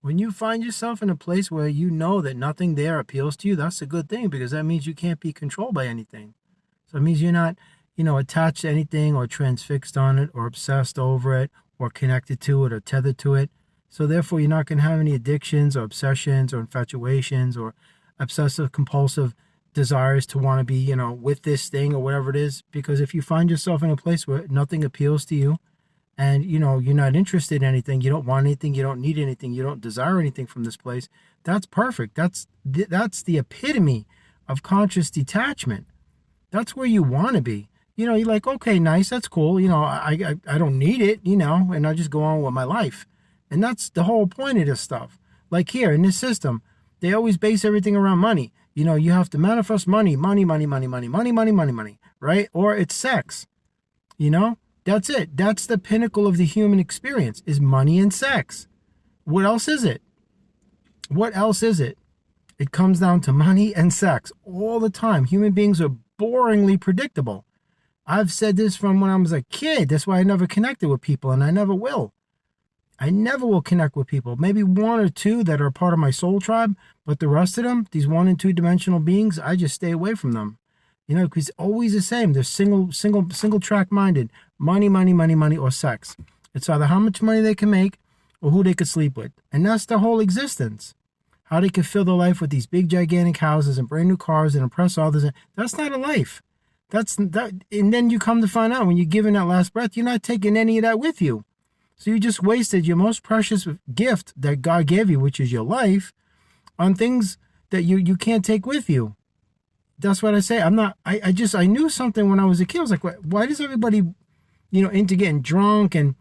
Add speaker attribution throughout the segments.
Speaker 1: When you find yourself in a place where you know that nothing there appeals to you, that's a good thing because that means you can't be controlled by anything. So it means you're not, attached to anything or transfixed on it or obsessed over it or connected to it or tethered to it. So therefore, you're not going to have any addictions or obsessions or infatuations or obsessive compulsive desires to want to be, with this thing or whatever it is. Because if you find yourself in a place where nothing appeals to you, and you're not interested in anything, you don't want anything, you don't need anything, you don't desire anything from this place, that's perfect. That's the epitome of conscious detachment. That's where you want to be. You're like, okay, nice, that's cool, I don't need it, and I just go on with my life. And that's the whole point of this stuff. Like here in this system, they always base everything around money. You have to manifest money, money, money, money, money, money, money, money, money, right? Or it's sex. you know that's it. That's the pinnacle of the human experience, is money and sex. What else is it? What else is it? It comes down to money and sex all the time. Human beings are boringly predictable. I've said this from when I was a kid. That's why I never connected with people, and I never will. I never will connect with people. Maybe one or two that are part of my soul tribe, but the rest of them, these 1 and 2 dimensional beings, I just stay away from them. Because it's always the same. They're single track minded. Money, money, money, money, or sex. It's either how much money they can make or who they could sleep with. And that's their whole existence. How they can fill their life with these big, gigantic houses and brand new cars and impress others. That's not a life. And then you come to find out when you're giving that last breath, you're not taking any of that with you. So you just wasted your most precious gift that God gave you, which is your life, on things that you can't take with you. That's what I say. I knew something when I was a kid. I was like, why does everybody, into getting drunk and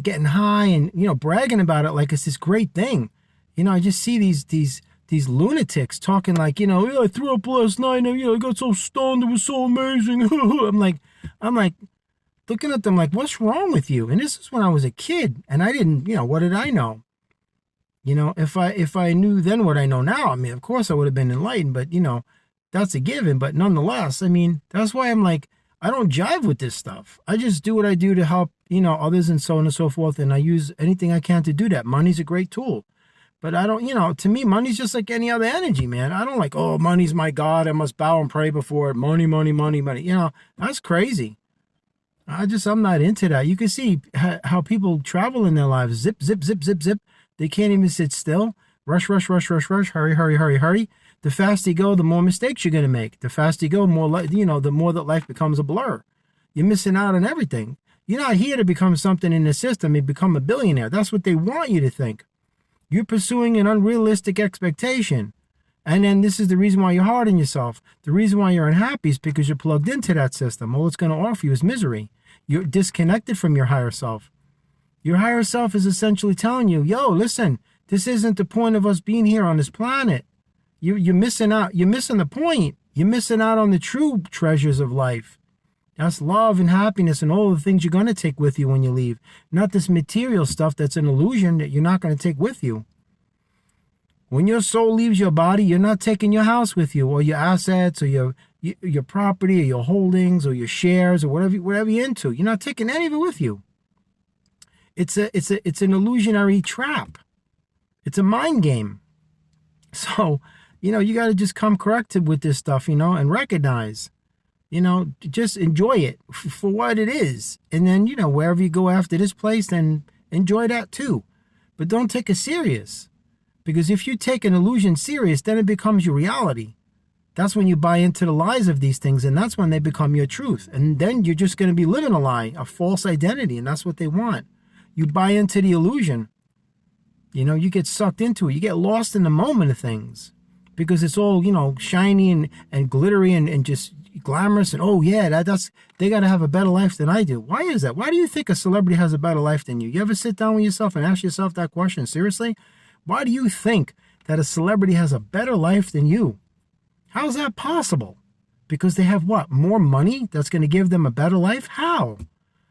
Speaker 1: getting high and, bragging about it like it's this great thing? I just see these lunatics talking like, yeah, I threw up last night and, I got so stoned. It was so amazing. I'm like, looking at them like, what's wrong with you? And this is when I was a kid, and I didn't, what did I know? If I knew then what I know now, of course I would have been enlightened, but that's a given. But nonetheless, that's why I'm like, I don't jive with this stuff. I just do what I do to help, others and so on and so forth. And I use anything I can to do that. Money's a great tool. But I don't, to me, money's just like any other energy, man. I don't like, oh, money's my God. I must bow and pray before it. Money, money, money, money. That's crazy. I'm not into that. You can see how people travel in their lives. Zip, zip, zip, zip, zip. They can't even sit still. Rush, rush, rush, rush, rush. Hurry, hurry, hurry, hurry. The faster you go, the more mistakes you're going to make. The faster you go, the more that life becomes a blur. You're missing out on everything. You're not here to become something in the system and become a billionaire. That's what they want you to think. You're pursuing an unrealistic expectation. And then this is the reason why you're hard on yourself. The reason why you're unhappy is because you're plugged into that system. All it's going to offer you is misery. You're disconnected from your higher self. Your higher self is essentially telling you, yo, listen, this isn't the point of us being here on this planet. You're missing out. You're missing the point. You're missing out on the true treasures of life. That's love and happiness and all the things you're going to take with you when you leave. Not this material stuff that's an illusion that you're not going to take with you. When your soul leaves your body, you're not taking your house with you, or your assets, or your property, or your holdings, or your shares, or whatever you're into. You're not taking any of it with you. It's an illusionary trap. It's a mind game. So, you got to just come corrected with this stuff, and recognize, just enjoy it for what it is. And then, wherever you go after this place, then enjoy that too. But don't take it serious. Because if you take an illusion serious, then it becomes your reality. That's when you buy into the lies of these things, and that's when they become your truth. And then you're just going to be living a lie, a false identity, and that's what they want. You buy into the illusion. You get sucked into it. You get lost in the moment of things because it's all, shiny and glittery and just glamorous. And, oh, yeah, they got to have a better life than I do. Why is that? Why do you think a celebrity has a better life than you? You ever sit down with yourself and ask yourself that question? Seriously? Why do you think that a celebrity has a better life than you? How is that possible? Because they have what? More money that's going to give them a better life? How?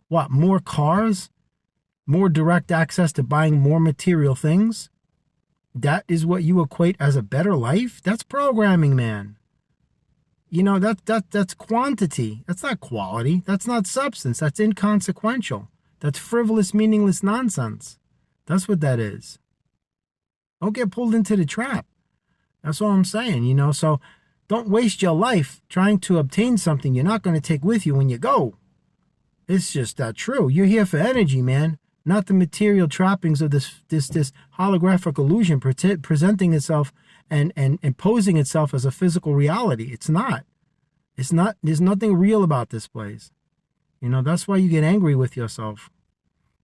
Speaker 1: What? More cars? More direct access to buying more material things? That is what you equate as a better life? That's programming, man. That's quantity. That's not quality. That's not substance. That's inconsequential. That's frivolous, meaningless nonsense. That's what that is. Don't get pulled into the trap. That's all I'm saying, you know. So don't waste your life trying to obtain something you're not going to take with you when you go. It's just not true. You're here for energy, man, not the material trappings of this holographic illusion presenting itself and imposing itself as a physical reality. It's not. It's not. There's nothing real about this place. You know, that's why you get angry with yourself,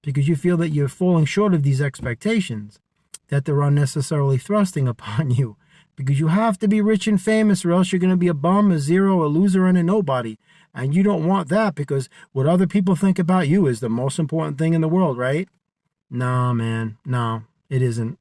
Speaker 1: because you feel that you're falling short of these expectations, that they're unnecessarily thrusting upon you, because you have to be rich and famous or else you're going to be a bum, a zero, a loser, and a nobody. And you don't want that, because what other people think about you is the most important thing in the world, right? No, man. No, it isn't.